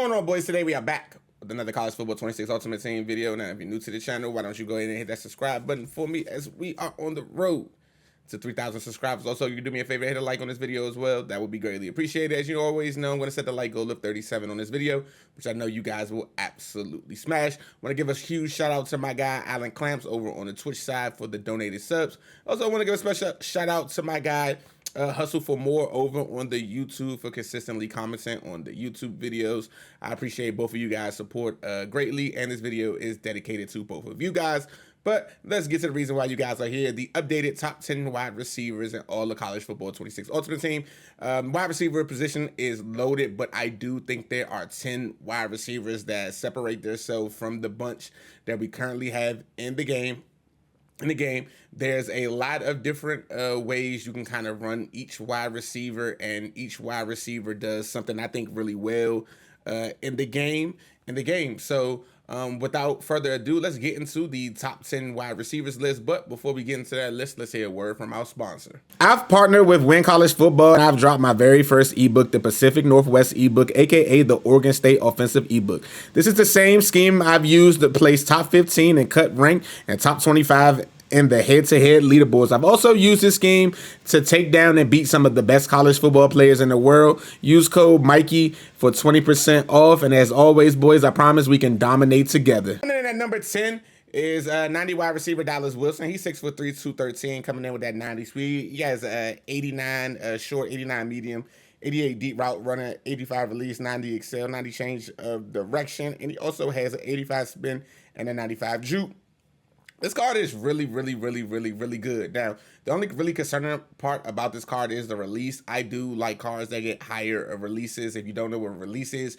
What's going on, boys? Today we are back with another College Football 26 Ultimate Team video. Now, if you're new to the channel, why don't you go ahead and hit that subscribe button for me as we are on the road to 3,000 subscribers. Also, you can do me a favor, hit a like on this video as well. That would be greatly appreciated. As you always know, I'm going to set the like goal of 37 on this video, which I know you guys will absolutely smash. I want to give a huge shout out to my guy, Alan Clamps, over on the Twitch side for the donated subs. Also, I want to give a special shout out to my guy, Hustle for More, over on the YouTube for consistently commenting on the YouTube videos. I appreciate both of you guys' support greatly, and this video is dedicated to both of you guys. But let's get to the reason why you guys are here. The updated top 10 wide receivers in all the College Football 26 Ultimate Team. Wide receiver position is loaded, but I do think there are 10 wide receivers that separate themselves from the bunch that we currently have in the game. There's a lot of different ways you can kind of run each wide receiver, and each wide receiver does something I think really well in the game. So without further ado, let's get into the top 10 wide receivers list. But before we get into that list, let's hear a word from our sponsor. I've partnered with Win College Football, and I've dropped my very first ebook, the Pacific Northwest ebook, aka the Oregon State Offensive ebook. This is the same scheme I've used to place top 15 and cut rank and top 25 in the head-to-head leaderboards. I've also used this scheme to take down and beat some of the best college football players in the world. Use code Mikey for 20% off. And as always, boys, I promise we can dominate together. And then at number 10 is 90 wide receiver Dallas Wilson. He's 6'3", 213, coming in with that 90 speed. He has 89 short, 89 medium, 88 deep route runner, 85 release, 90 excel, 90 change of direction. And he also has an 85 spin and a 95 juke. This card is really good. Now, the only really concerning part about this card is the release. I do like cards that get higher releases. If you don't know what release is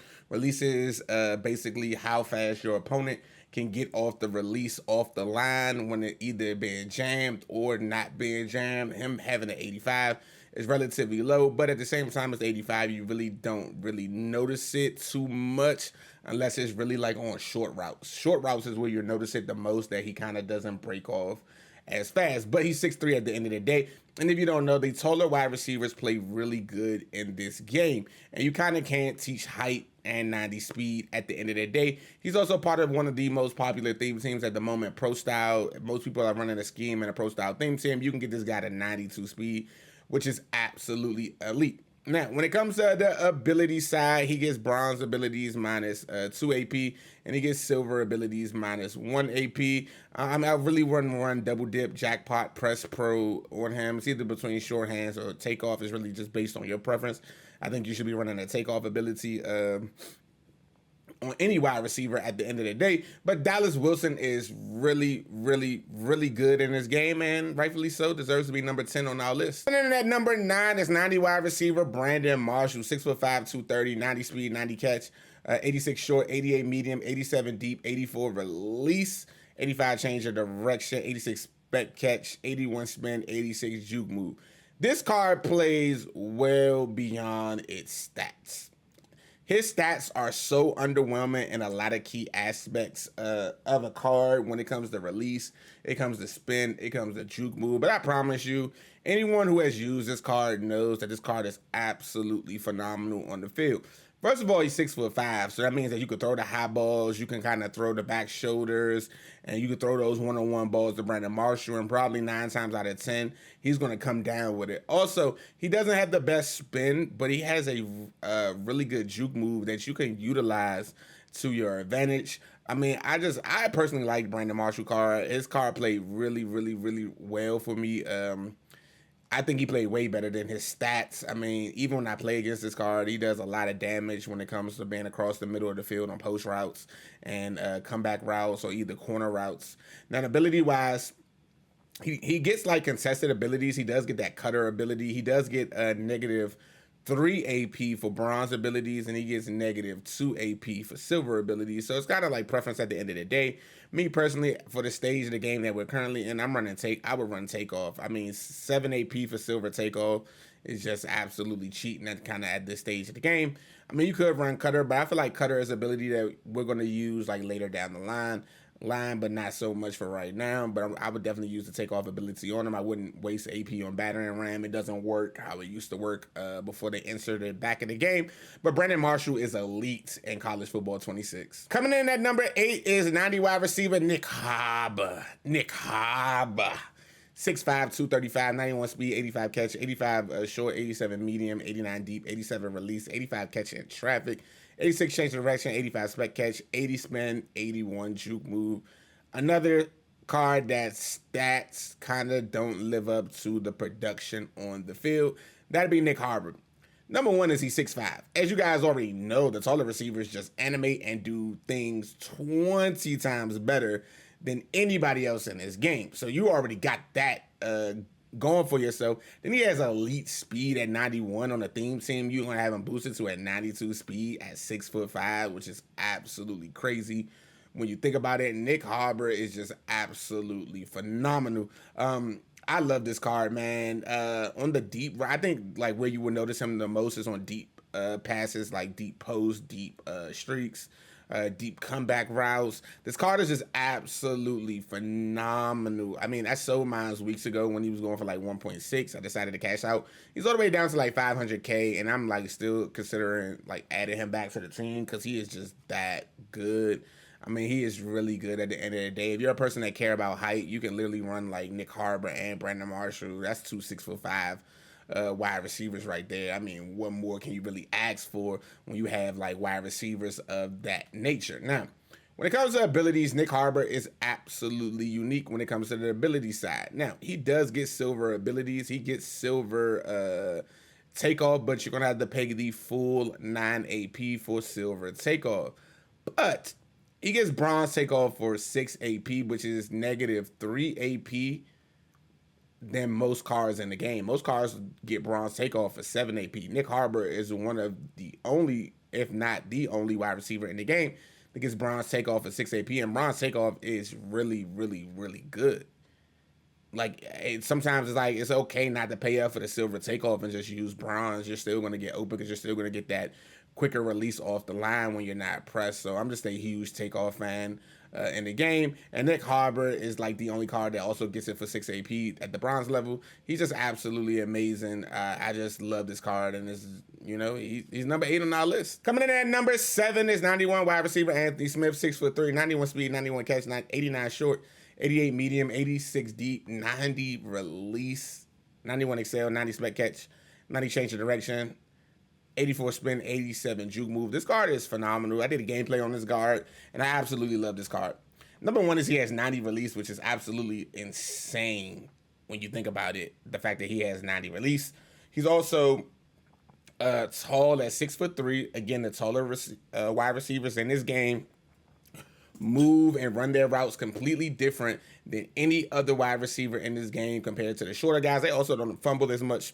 basically how fast your opponent can get off the release, off the line when it either being jammed or not being jammed. Him having an 85 is relatively low, but at the same time as 85, you really don't really notice it too much unless it's really like on short routes. Short routes is where you notice it the most, that he kind of doesn't break off as fast, but he's 6'3" at the end of the day. And if you don't know, the taller wide receivers play really good in this game, and you kind of can't teach height and 90 speed at the end of the day. He's also part of one of the most popular theme teams at the moment, Pro Style. Most people are running a scheme in a Pro Style theme team. You can get this guy to 92 speed, which is absolutely elite. Now, when it comes to the ability side, he gets bronze abilities minus 2 AP, and he gets silver abilities minus 1 AP. I really wouldn't run double dip, jackpot, press pro on him. It's either between short hands or takeoff. It's really just based on your preference. I think you should be running a takeoff ability on any wide receiver at the end of the day. But Dallas Wilson is really good in this game, and rightfully so, deserves to be number 10 on our list. And then at number 9 is 90 wide receiver Brandon Marshall, 6'5", 230, 90 speed, 90 catch, 86 short, 88 medium, 87 deep, 84 release, 85 change of direction, 86 spec catch, 81 spin, 86 juke move. This card plays well beyond its stats. His stats are so underwhelming in a lot of key aspects of a card. When it comes to release, it comes to spin, it comes to juke move. But I promise you, anyone who has used this card knows that this card is absolutely phenomenal on the field. First of all, he's 6'5", so that means that you can throw the high balls, you can kind of throw the back shoulders, and you can throw those one-on-one balls to Brandon Marshall, and probably 9 times out of 10, he's going to come down with it. Also, he doesn't have the best spin, but he has a really good juke move that you can utilize to your advantage. I mean, I personally like Brandon Marshall card. His card played really well for me. I think he played way better than his stats. I mean, even when I play against this card, he does a lot of damage when it comes to being across the middle of the field on post routes and comeback routes or either corner routes. Now, ability-wise, he gets like contested abilities. He does get that cutter ability. He does get a negative 3 AP for bronze abilities, and he gets negative 2 AP for silver abilities. So it's kind of like preference at the end of the day. Me personally, for the stage of the game that we're currently in, I would run takeoff. I mean, 7 AP for silver takeoff is just absolutely cheating at this stage of the game. I mean, you could run cutter, but I feel like cutter is an ability that we're going to use like later down the line. line, but not so much for right now. But I would definitely use the takeoff ability on him. I wouldn't waste AP on battering ram. It doesn't work how it used to work before they inserted it back in the game. But Brandon Marshall is elite in college football 26. Coming in at number 8 is 90 wide receiver Nick Harbor. 6'5", 235, 91 speed, 85 catch, 85 short, 87 medium, 89 deep, 87 release, 85 catch in traffic, 86 change of direction, 85 spec catch, 80 spin, 81 juke move. Another card that stats kind of don't live up to the production on the field. That'd be Nick Harbor. Number 1 is he's 6'5". As you guys already know, the taller receivers just animate and do things 20 times better than anybody else in this game. So you already got that going for yourself. Then he has elite speed at 91 on the theme team. You're going to have him boosted to a 92 speed at 6'5", which is absolutely crazy when you think about it. Nick Harbor is just absolutely phenomenal. I love this card, man. On the deep, I think like where you would notice him the most is on deep passes, like deep post, deep streaks, deep comeback routes. This card is just absolutely phenomenal. I mean, I sold mine weeks ago when he was going for like 1.6. I decided to cash out. He's all the way down to like 500K, and I'm like still considering like adding him back to the team because he is just that good. I mean, he is really good at the end of the day. If you're a person that care about height, you can literally run like Nick Harbor and Brandon Marshall. That's 2 6'5" wide receivers right there. I mean, what more can you really ask for when you have like wide receivers of that nature? Now, when it comes to abilities, Nick Harbor is absolutely unique when it comes to the ability side. Now, he does get silver abilities. He gets silver takeoff, but you're going to have to pay the full 9 AP for silver takeoff. But he gets bronze takeoff for 6 AP, which is negative 3 AP than most cars in the game. Most cars get bronze takeoff for 7 AP. Nick Harbor is one of the only, if not the only wide receiver in the game that gets bronze takeoff for 6 AP, and bronze takeoff is really, really, really good. Like, sometimes it's like, it's okay not to pay up for the silver takeoff and just use bronze. You're still going to get open because you're still going to get that quicker release off the line when you're not pressed. So I'm just a huge takeoff fan in the game. And Nick Harbor is like the only card that also gets it for 6 AP at the bronze level. He's just absolutely amazing. I just love this card, and this is, you know, he's number 8 on our list. Coming in at number 7 is 91 wide receiver Anthony Smith, 6'3", 91 speed, 91 catch, 89 short, 88 medium, 86 deep, 90 release, 91 excel, 90 spec catch, 90 change of direction, 84 spin, 87 juke move. This card is phenomenal. I did a gameplay on this card, and I absolutely love this card. Number 1 is he has 90 release, which is absolutely insane when you think about it. The fact that he has 90 release. He's also tall at 6'3". Again, the taller wide receivers in this game move and run their routes completely different than any other wide receiver in this game compared to the shorter guys. They also don't fumble as much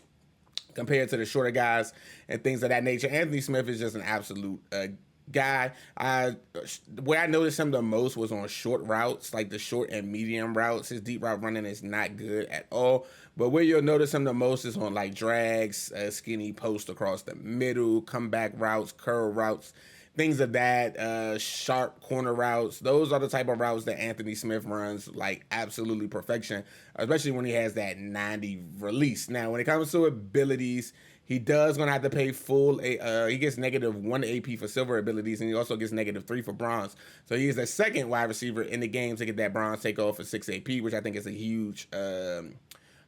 compared to the shorter guys and things of that nature. Anthony Smith is just an absolute guy. Where I noticed him the most was on short routes, like the short and medium routes. His deep route running is not good at all. But where you'll notice him the most is on like drags, skinny post across the middle, comeback routes, curl routes, things of that, sharp corner routes. Those are the type of routes that Anthony Smith runs like absolutely perfection, especially when he has that 90 release. Now, when it comes to abilities, he does going to have to pay full, he gets negative 1 AP for silver abilities, and he also gets negative 3 for bronze. So he is the second wide receiver in the game to get that bronze takeoff for 6 AP, which I think is a huge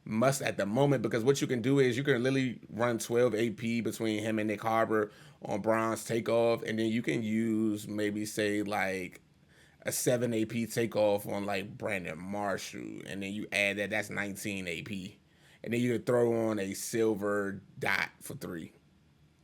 must at the moment, because what you can do is you can literally run 12 AP between him and Nick Harbor on bronze takeoff, and then you can use maybe say like a 7 AP takeoff on like Brandon Marshall, and then you add that's 19 AP, and then you can throw on a silver dot for 3.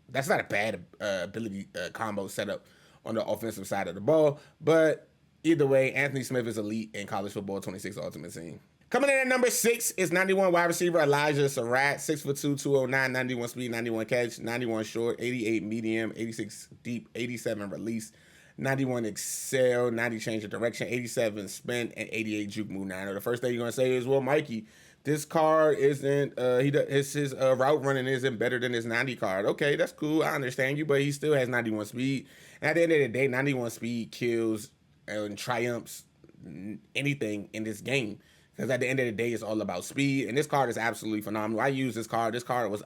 That's not a bad ability combo setup on the offensive side of the ball, but either way, Anthony Smith is elite in college football 26 Ultimate Team. Coming in at number 6 is 91 wide receiver Elijah Sarratt, 6'2", 209, 91 speed, 91 catch, 91 short, 88 medium, 86 deep, 87 release, 91 excel, 90 change of direction, 87 spin, and 88 juke move. Now, the first thing you're gonna say is, well, Mikey, this card isn't his route running isn't better than his 90 card. Okay, that's cool. I understand you, but he still has 91 speed. And at the end of the day, 91 speed kills and triumphs anything in this game. Because at the end of the day, it's all about speed. And this card is absolutely phenomenal. I use this card. This card was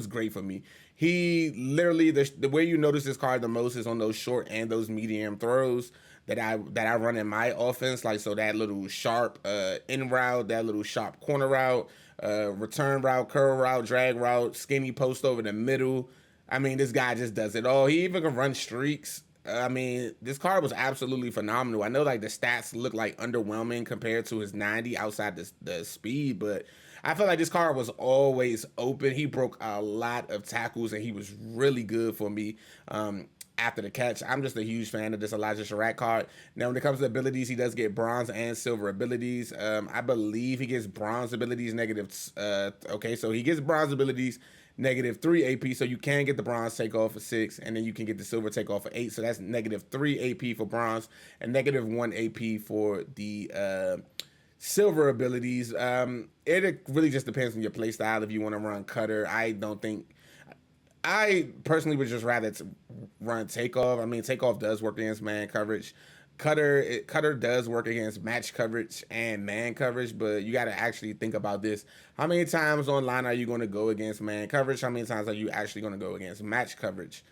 great for me. He literally, the way you notice this card the most is on those short and those medium throws that I run in my offense. Like, so that little sharp in route, that little sharp corner route, return route, curl route, drag route, skinny post over the middle. I mean, this guy just does it all. He even can run streaks. I mean, this card was absolutely phenomenal. I know like the stats look like underwhelming compared to his 90 outside the speed, but I feel like this card was always open. He broke a lot of tackles and he was really good for me after the catch. I'm just a huge fan of this Elijah Sarratt card. Now, when it comes to abilities, he does get bronze and silver abilities. I believe he gets bronze abilities negative. Okay, so he gets bronze abilities -3 AP, so you can get the bronze takeoff for 6, and then you can get the silver takeoff for 8. So that's -3 AP for bronze and -1 AP for the silver abilities. It really just depends on your play style. If you want to run cutter, I personally would just rather run takeoff. I mean, takeoff does work against man coverage. Cutter does work against match coverage and man coverage, but you got to actually think about this. How many times online are you going to go against man coverage? How many times are you actually going to go against match coverage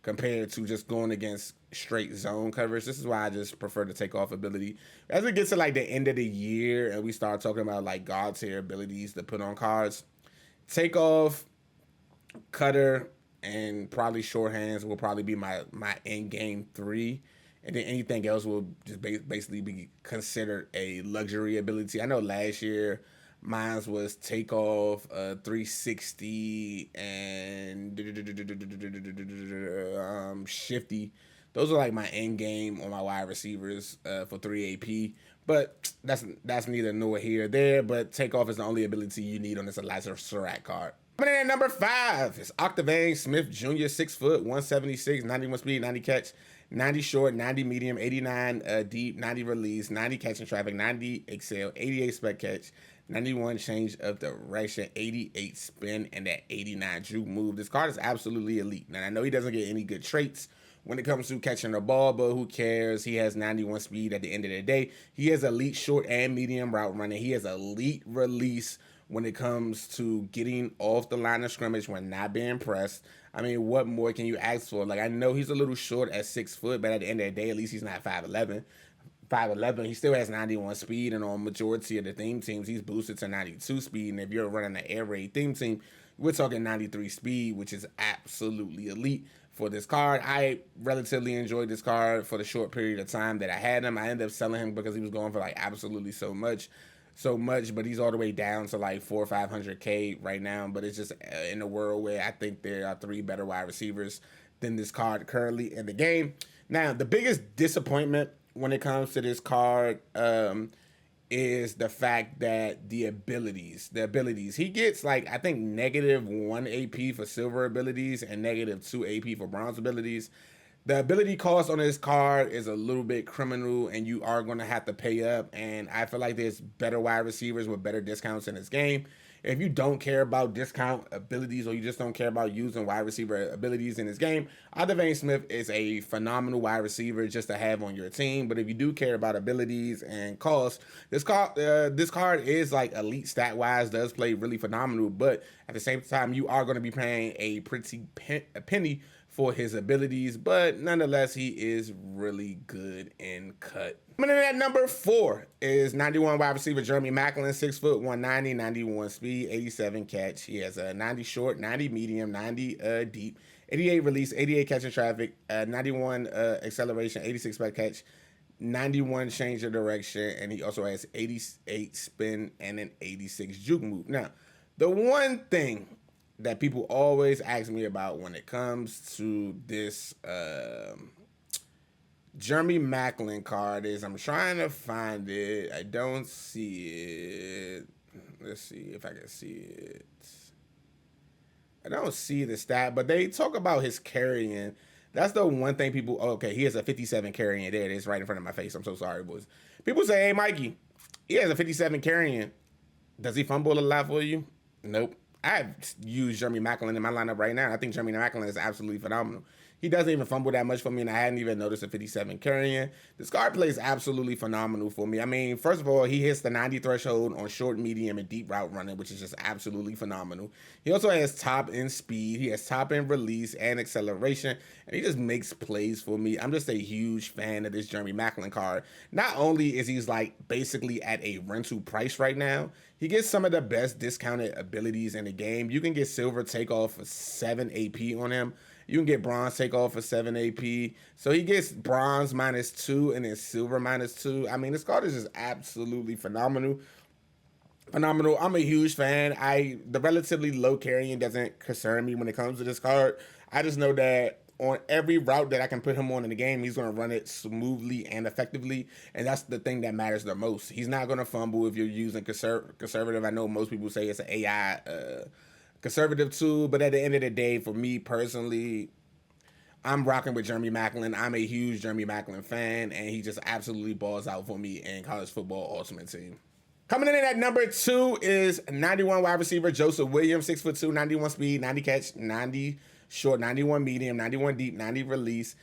compared to just going against straight zone coverage? This is why I just prefer the takeoff ability. As it gets to like the end of the year and we start talking about like god tier abilities to put on cards, takeoff, cutter, and probably short hands will probably be my end game 3. And then anything else will just basically be considered a luxury ability. I know last year mine was takeoff, 360, and shifty. Those are like my end game on my wide receivers for 3 AP. But that's neither nor here or there. But takeoff is the only ability you need on this Elijah Sarratt card. Coming in at number 5 is Octavian Smith Jr., 6 foot, 176, 91 speed, 90 catch, 90 short, 90 medium, 89 deep, 90 release, 90 catching traffic, 90 excel, 88 spec catch, 91 change of direction, 88 spin, and that 89 juke move. This card is absolutely elite. Now, I know he doesn't get any good traits when it comes to catching the ball, but who cares? He has 91 speed at the end of the day. He has elite short and medium route running. He has elite release when it comes to getting off the line of scrimmage when not being pressed. I mean, what more can you ask for? Like, I know he's a little short at 6 foot, but at the end of the day, at least he's not 5'11". 5'11", he still has 91 speed, and on majority of the theme teams, he's boosted to 92 speed. And if you're running an air raid theme team, we're talking 93 speed, which is absolutely elite for this card. I relatively enjoyed this card for the short period of time that I had him. I ended up selling him because he was going for like absolutely so much, but he's all the way down to like 400 or 500K right now. But it's just in a world where I think there are 3 better wide receivers than this card currently in the game. Now, the biggest disappointment when it comes to this card is the fact that the abilities, he gets like, I think -1 AP for silver abilities and -2 AP for bronze abilities. The ability cost on this card is a little bit criminal, and you are going to have to pay up. And I feel like there's better wide receivers with better discounts in this game. If you don't care about discount abilities, or you just don't care about using wide receiver abilities in this game, Octavian Smith is a phenomenal wide receiver just to have on your team. But if you do care about abilities and cost, this card is like elite stat wise, does play really phenomenal. But at the same time, you are going to be paying a pretty penny for his abilities, but nonetheless, he is really good in cut. Coming in at number 4 is 91 wide receiver Jeremy Maclin, 6 foot, 190, 91 speed, 87 catch. He has a 90 short, 90 medium, 90 deep, 88 release, 88 catching traffic, 91 acceleration, 86 spec catch, 91 change of direction, and he also has 88 spin and an 86 juke move. Now, the one thing that people always ask me about when it comes to this Jeremy Maclin card is, I'm trying to find it. I don't see it. Let's see if I can see it. I don't see the stat, but they talk about his carrying. That's the one thing people, okay, he has a 57 carrying. There it is right in front of my face. I'm so sorry, boys. People say, hey, Mikey, he has a 57 carrying. Does he fumble a lot for you? Nope. I've used Jeremy Maclin in my lineup right now. I think Jeremy Maclin is absolutely phenomenal. He doesn't even fumble that much for me, and I hadn't even noticed a 57 carrying. This card plays absolutely phenomenal for me. I mean, first of all, he hits the 90 threshold on short, medium, and deep route running, which is just absolutely phenomenal. He also has top end speed. He has top end release and acceleration, and he just makes plays for me. I'm just a huge fan of this Jeremy Maclin card. Not only is he's like basically at a rental price right now, he gets some of the best discounted abilities in the game. You can get silver takeoff for 7 AP on him. You can get bronze takeoff for 7 AP. So he gets bronze -2 and then silver -2. I mean, this card is just absolutely phenomenal. Phenomenal. I'm a huge fan. The relatively low carrying doesn't concern me when it comes to this card. I just know that on every route that I can put him on in the game, he's going to run it smoothly and effectively, and that's the thing that matters the most. He's not going to fumble if you're using conservative. I know most people say it's an AI conservative tool, but at the end of the day, for me personally, I'm rocking with Jeremy Maclin. I'm a huge Jeremy Maclin fan, and he just absolutely balls out for me in college football ultimate team. Coming in at number 2 is 91 wide receiver Joseph Williams, 6'2", 91 speed, 90 catch, 90 short, 91 medium, 91 deep, 90 release,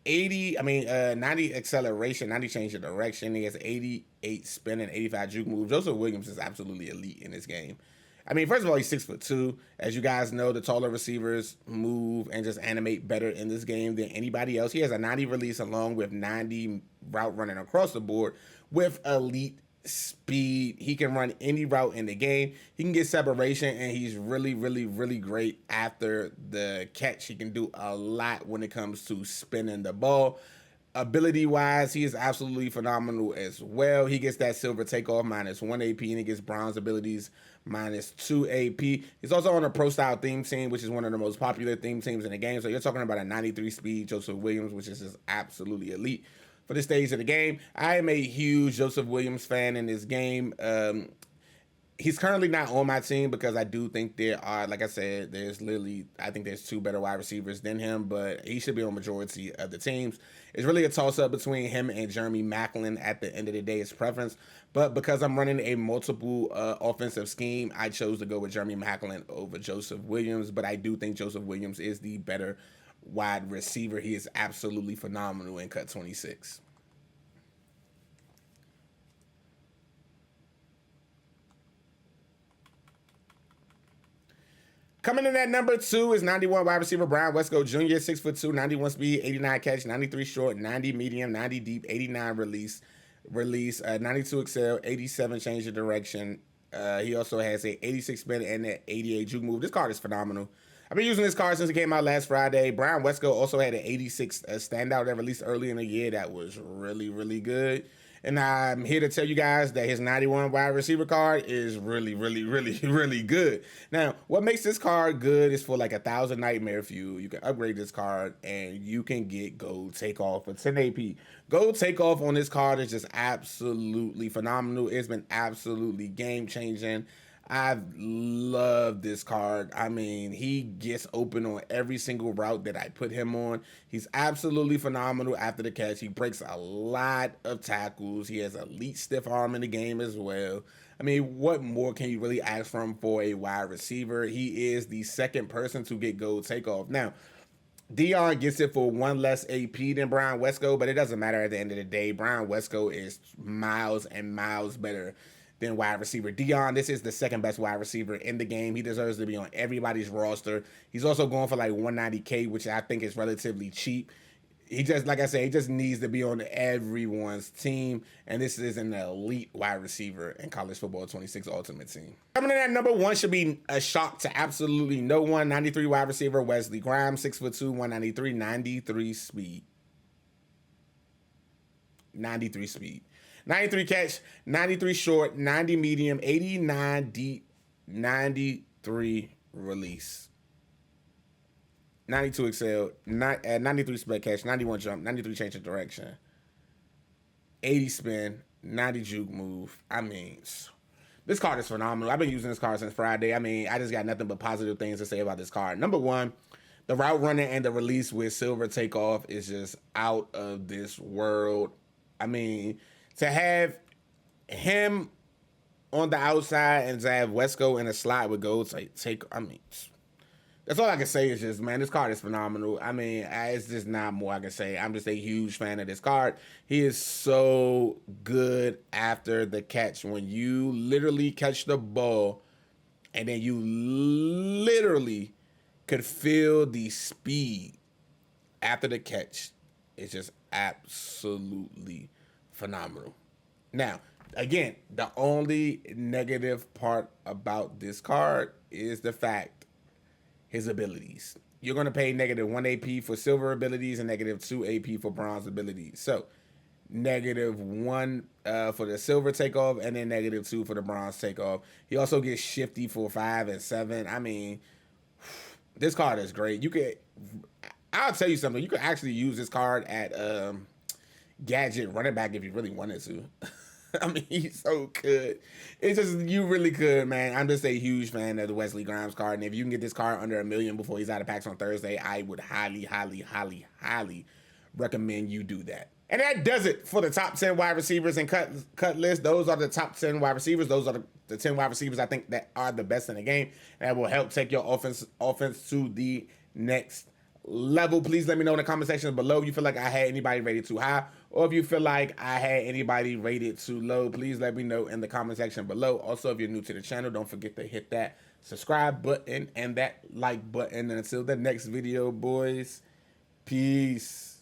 90 acceleration, 90 change of direction. He has 88 spin and 85 juke move. Joseph Williams is absolutely elite in this game. I mean, first of all, he's 6'2". As you guys know, the taller receivers move and just animate better in this game than anybody else. He has a 90 release along with 90 route running across the board with elite speed. He can run any route in the game. He can get separation, and he's really, really, really great after the catch. He can do a lot when it comes to spinning the ball. Ability-wise, he is absolutely phenomenal as well. He gets that silver takeoff -1 AP, and he gets bronze abilities -2 AP. He's also on a pro-style theme team, which is one of the most popular theme teams in the game. So you're talking about a 93 speed Joseph Williams, which is just absolutely elite for this stage of the game. I am a huge Joseph Williams fan in this game. He's currently not on my team because I do think there are, like I said, I think there's 2 better wide receivers than him, but he should be on majority of the teams. It's really a toss-up between him and Jeremy Maclin at the end of the day. It's preference. But because I'm running a multiple offensive scheme, I chose to go with Jeremy Maclin over Joseph Williams, but I do think Joseph Williams is the better wide receiver. He is absolutely phenomenal in cut 26. Coming in at number 2 is 91 wide receiver Brian Wesco Jr., 6'2", 91 speed, 89 catch, 93 short, 90 medium, 90 deep, 89 release, 92 excel, 87 change of direction. He also has a 86 spin and an 88 juke move. This card is phenomenal. I've been using this card since it came out last Friday. Brian Wesco also had an 86 standout that released early in the year that was really, really good. And I'm here to tell you guys that his 91 wide receiver card is really, really, really, really good. Now, what makes this card good is for like 1,000 nightmare fuel. You can upgrade this card and you can get gold takeoff for 10 AP. Gold takeoff on this card is just absolutely phenomenal. It's been absolutely game changing. I love this card. I mean, he gets open on every single route that I put him on. He's absolutely phenomenal after the catch. He breaks a lot of tackles. He has elite stiff arm in the game as well. I mean, what more can you really ask from for a wide receiver? He is the second person to get gold takeoff. Now, Dion gets it for 1 less AP than Brian Wesco, but it doesn't matter at the end of the day. Brian Wesco is miles and miles better than wide receiver Dion. This is the second best wide receiver in the game. He deserves to be on everybody's roster. He's also going for like 190K, which I think is relatively cheap. He just, like I said, he just needs to be on everyone's team, and this is an elite wide receiver in college football 26 ultimate team. Coming in at number 1 should be a shock to absolutely no one. 93 wide receiver Wesley Grimes, 6'2", 193, 93 speed. 93 speed. 93 catch, 93 short, 90 medium, 89 deep, 93 release. 92 excel, 93 split catch, 91 jump, 93 change of direction, 80 spin, 90 juke move. I mean, this card is phenomenal. I've been using this card since Friday. I mean, I just got nothing but positive things to say about this card. Number 1, the route running and the release with silver takeoff is just out of this world. I mean, to have him on the outside and to have Wesco in a slot with gold take, I mean, That's all I can say is just, man, this card is phenomenal. I mean, it's just not more I can say. I'm just a huge fan of this card. He is so good after the catch. When you literally catch the ball and then you literally could feel the speed after the catch, it's just absolutely phenomenal. Now, again, the only negative part about this card is the fact his abilities. You're going to pay -1 AP for silver abilities and -2 AP for bronze abilities. So, -1 for the silver takeoff and then -2 for the bronze takeoff. He also gets shifty for 5 and 7. I mean, this card is great. I'll tell you something. You could actually use this card at gadget running back if you really wanted to. I mean, he's so good. It's just, you really could, man. I'm just a huge fan of the Wesley Grimes card. And if you can get this card under $1 million before he's out of packs on Thursday, I would highly, highly, highly, highly recommend you do that. And that does it for the top 10 wide receivers and cut list. Those are the top 10 wide receivers. Those are the 10 wide receivers I think that are the best in the game. That will help take your offense to the next level. Please let me know in the comment section below if you feel like I had anybody rated too high, or if you feel like I had anybody rated too low. Please let me know in the comment section below. Also, if you're new to the channel, don't forget to hit that subscribe button and that like button. And until the next video, boys, peace.